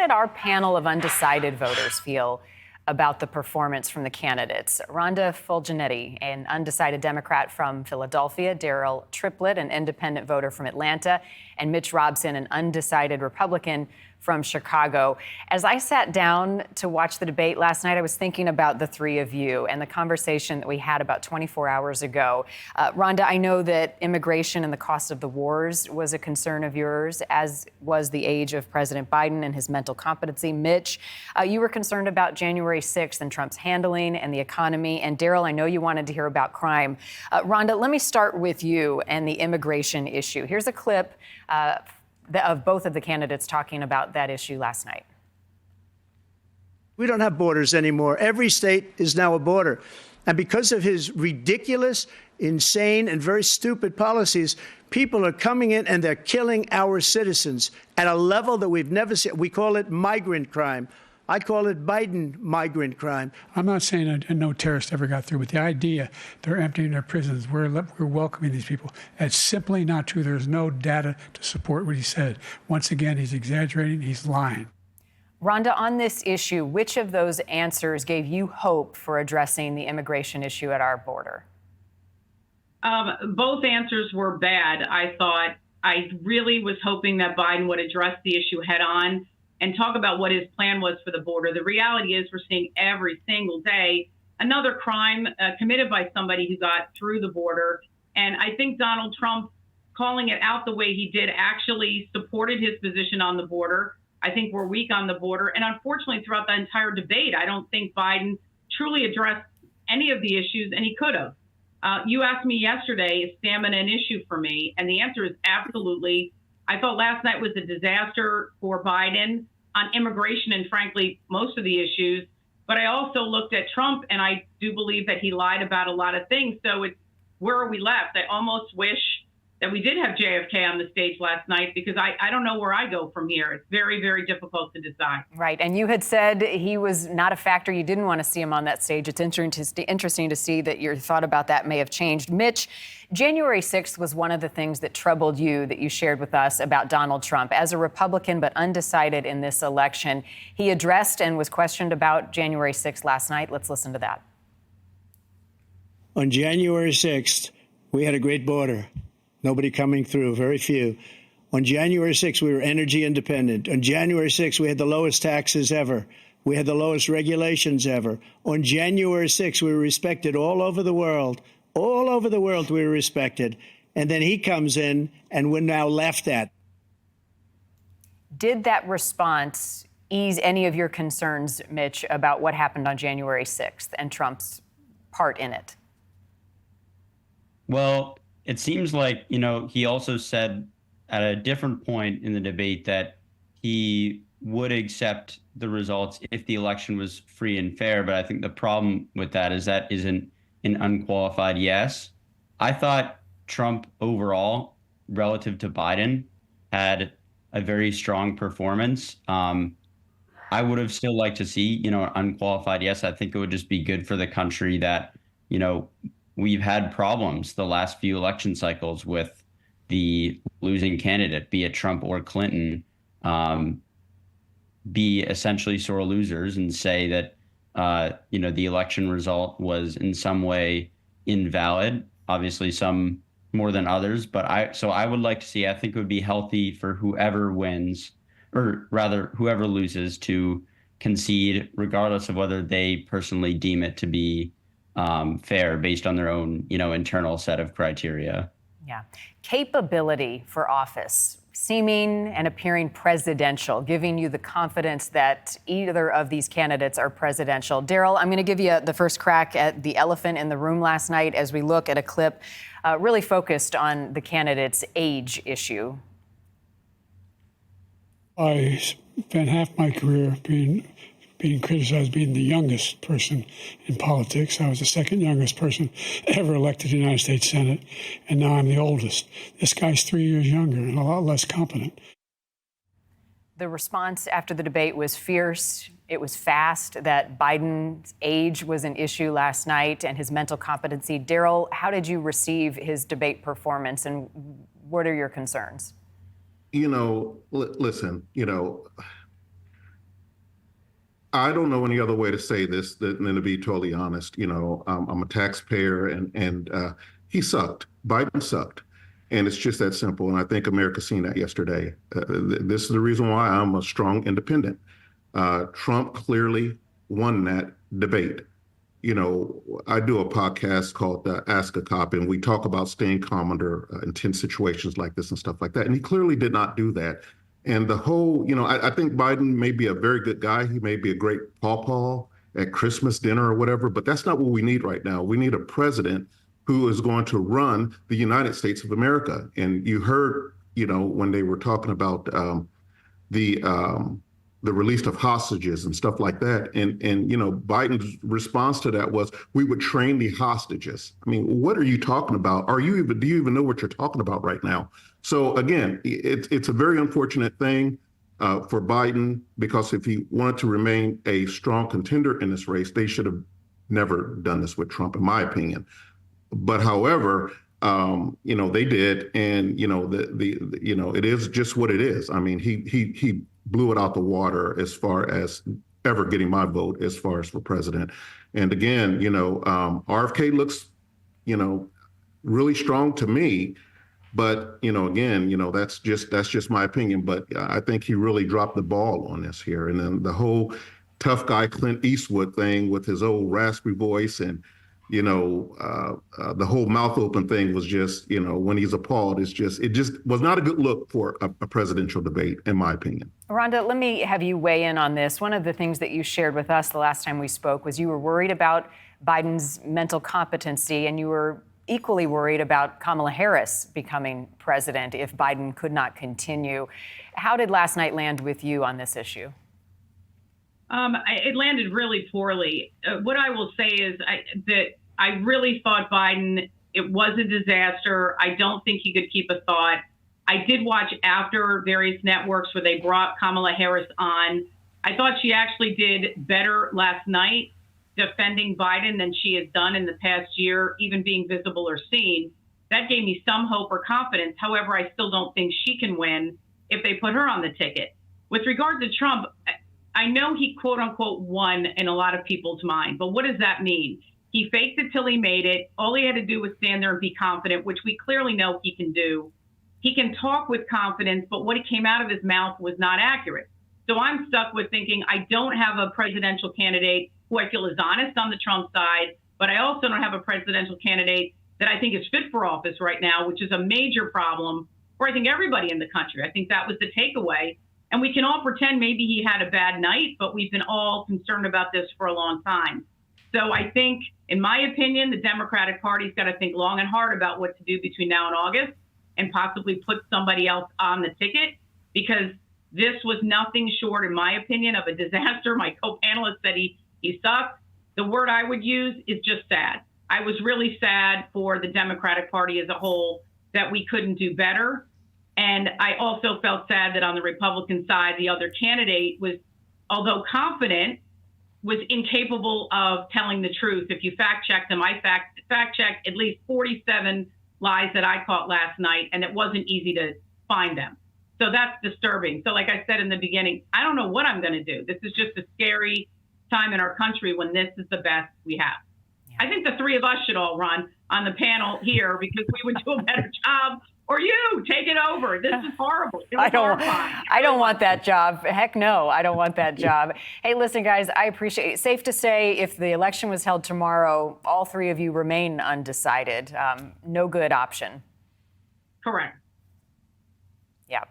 did our panel of undecided voters feel about the performance from the candidates? Rhonda Fulginiti, an undecided Democrat from Philadelphia, Daryll Triplett, an independent voter from Atlanta, and Mitch Robson, an undecided Republican from Chicago. As I sat down to watch the debate last night, I was thinking about the three of you and the conversation that we had about 24 hours ago. Rhonda, I know that immigration and the cost of the wars was a concern of yours, as was the age of President Biden and his mental competency. Mitch, you were concerned about January 6th and Trump's handling and the economy. And Daryll, I know you wanted to hear about crime. Rhonda, let me start with you and the immigration issue. Here's a clip of both of the candidates talking about that issue last night. We don't have borders anymore. Every state is now a border. And because of his ridiculous, insane, and very stupid policies, people are coming in and they're killing our citizens at a level that we've never seen. We call it migrant crime. I call it Biden migrant crime. I'm not saying no terrorist ever got through, but the idea they're emptying their prisons, we're welcoming these people, that's simply not true. There's no data to support what he said. Once again, he's exaggerating, he's lying. Rhonda, on this issue, which of those answers gave you hope for addressing the immigration issue at our border? Both answers were bad, I thought. I really was hoping that Biden would address the issue head on and talk about what his plan was for the border. The reality is we're seeing every single day another crime committed by somebody who got through the border. And I think Donald Trump calling it out the way he did actually supported his position on the border. I think we're weak on the border. And unfortunately, throughout the entire debate, I don't think Biden truly addressed any of the issues, and he could have. You asked me yesterday, is stamina an issue for me? And the answer is absolutely. I thought last night was a disaster for Biden on immigration and, frankly, most of the issues. But I also looked at Trump, and I do believe that he lied about a lot of things. So it's, where are we left? I almost wish that we did have JFK on the stage last night, because I don't know where I go from here. It's very, very difficult to decide. Right. And you had said he was not a factor. You didn't want to see him on that stage. It's interesting to see that your thought about that may have changed. Mitch, January 6th was one of the things that troubled you that you shared with us about Donald Trump. As a Republican but undecided in this election, he addressed and was questioned about January 6th last night. Let's listen to that. On January 6th, we had a great border. Nobody coming through, very few. On January 6th, we were energy independent. On January 6th, we had the lowest taxes ever. We had the lowest regulations ever. On January 6th, we were respected all over the world. All over the world, we were respected. And then he comes in, and we're now laughed at. Did that response ease any of your concerns, Mitch, about what happened on January 6th and Trump's part in it? Well, it seems like, he also said at a different point in the debate that he would accept the results if the election was free and fair. But I think the problem with that is that isn't an unqualified yes. I thought Trump overall, relative to Biden, had a very strong performance. I would have still liked to see, an unqualified yes. I think it would just be good for the country that, we've had problems the last few election cycles with the losing candidate, be it Trump or Clinton, be essentially sore losers and say that, the election result was in some way invalid. Obviously, some more than others. But I would like to see, I think it would be healthy for whoever wins, or rather whoever loses, to concede regardless of whether they personally deem it to be fair based on their own, internal set of criteria. Yeah. Capability for office, seeming and appearing presidential, giving you the confidence that either of these candidates are presidential. Daryll, I'm going to give you the first crack at the elephant in the room last night as we look at a clip really focused on the candidates' age issue. I spent half my career being criticized being the youngest person in politics. I was the second youngest person ever elected to the United States Senate, and now I'm the oldest. This guy's 3 years younger and a lot less competent. The response after the debate was fierce. It was fast. That Biden's age was an issue last night and his mental competency. Daryll, how did you receive his debate performance, and what are your concerns? Listen, I don't know any other way to say this than to be totally honest. I'm a taxpayer, and he sucked. Biden sucked, and it's just that simple. And I think America's seen that yesterday. This is the reason why I'm a strong independent. Trump clearly won that debate. I do a podcast called Ask a Cop, and we talk about staying calm under intense situations like this and stuff like that. And he clearly did not do that. And the whole, I think Biden may be a very good guy. He may be a great pawpaw at Christmas dinner or whatever, but that's not what we need right now. We need a president who is going to run the United States of America. And you heard, when they were talking about the release of hostages and stuff like that. And Biden's response to that was, we would train the hostages. I mean, what are you talking about? Do you even know what you're talking about right now? So again, it's a very unfortunate thing for Biden, because if he wanted to remain a strong contender in this race, they should have never done this with Trump, in my opinion. But however, they did, and it is just what it is. I mean, he blew it out the water as far as ever getting my vote as far as for president. And again, RFK looks, really strong to me. But again, that's just my opinion. But I think he really dropped the ball on this here. And then the whole tough guy Clint Eastwood thing with his old raspy voice, and the whole mouth open thing was just, when he's appalled, it just was not a good look for a presidential debate, in my opinion. Rhonda, let me have you weigh in on this. One of the things that you shared with us the last time we spoke was you were worried about Biden's mental competency, and you were equally worried about Kamala Harris becoming president if Biden could not continue. How did last night land with you on this issue? It landed really poorly. What I will say is that I really thought Biden, it was a disaster. I don't think he could keep a thought. I did watch after various networks where they brought Kamala Harris on. I thought she actually did better last night defending Biden than she has done in the past year, even being visible or seen. That gave me some hope or confidence. However, I still don't think she can win if they put her on the ticket. With regard to Trump, I know he quote unquote won in a lot of people's mind, but what does that mean? He faked it till he made it. All he had to do was stand there and be confident, which we clearly know he can do. He can talk with confidence, but what came out of his mouth was not accurate. So I'm stuck with thinking I don't have a presidential candidate who I feel is honest on the Trump side, but I also don't have a presidential candidate that I think is fit for office right now, which is a major problem for I think everybody in the country. I think that was the takeaway. And we can all pretend maybe he had a bad night, but we've been all concerned about this for a long time. So I think, in my opinion, the Democratic Party's got to think long and hard about what to do between now and August, and possibly put somebody else on the ticket, because this was nothing short, in my opinion, of a disaster. My co-panelist said he sucked. The word I would use is just sad. I was really sad for the Democratic Party as a whole that we couldn't do better. And I also felt sad that on the Republican side, the other candidate was, although confident, was incapable of telling the truth. If you fact check them, I fact checked at least 47 lies that I caught last night, and it wasn't easy to find them. So that's disturbing. So like I said in the beginning, I don't know what I'm going to do. This is just a scary time in our country when this is the best we have. Yeah. I think the three of us should all run on the panel here, because we would do a better job. Or you, take it over. This is horrible. I don't want that job. Heck no, I don't want that job. Hey, listen, guys, I appreciate it. Safe to say, if the election was held tomorrow, all three of you remain undecided. No good option. Correct. Yeah.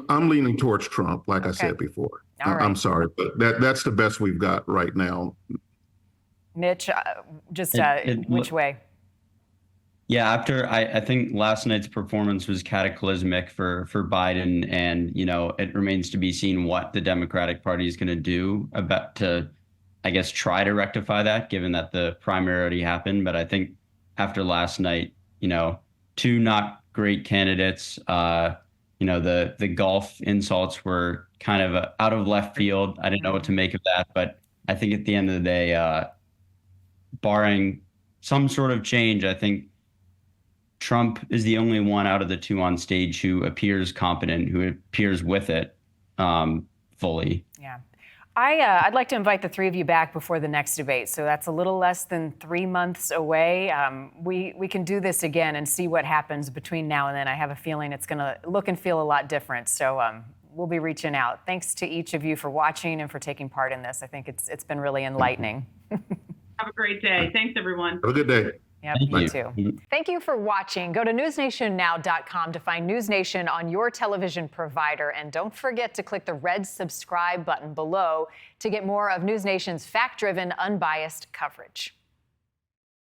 I'm leaning towards Trump, like I said before. Right. I'm sorry, but that's the best we've got right now. Mitch, which way? Yeah, after I think last night's performance was cataclysmic for Biden, and it remains to be seen what the Democratic Party is going to do about to, I guess, try to rectify that, given that the primary already happened. But I think after last night, two not great candidates, the golf insults were kind of out of left field. I didn't know what to make of that, but I think at the end of the day, barring some sort of change, I think Trump is the only one out of the two on stage who appears competent, who appears with it fully. Yeah. I'd like to invite the three of you back before the next debate. So that's a little less than 3 months away. We can do this again and see what happens between now and then. I have a feeling it's going to look and feel a lot different. So we'll be reaching out. Thanks to each of you for watching and for taking part in this. I think it's been really enlightening. Have a great day. Thanks, everyone. Have a good day. Yep, you too. Thank you for watching. Go to newsnationnow.com to find NewsNation on your television provider. And don't forget to click the red subscribe button below to get more of NewsNation's fact-driven, unbiased coverage.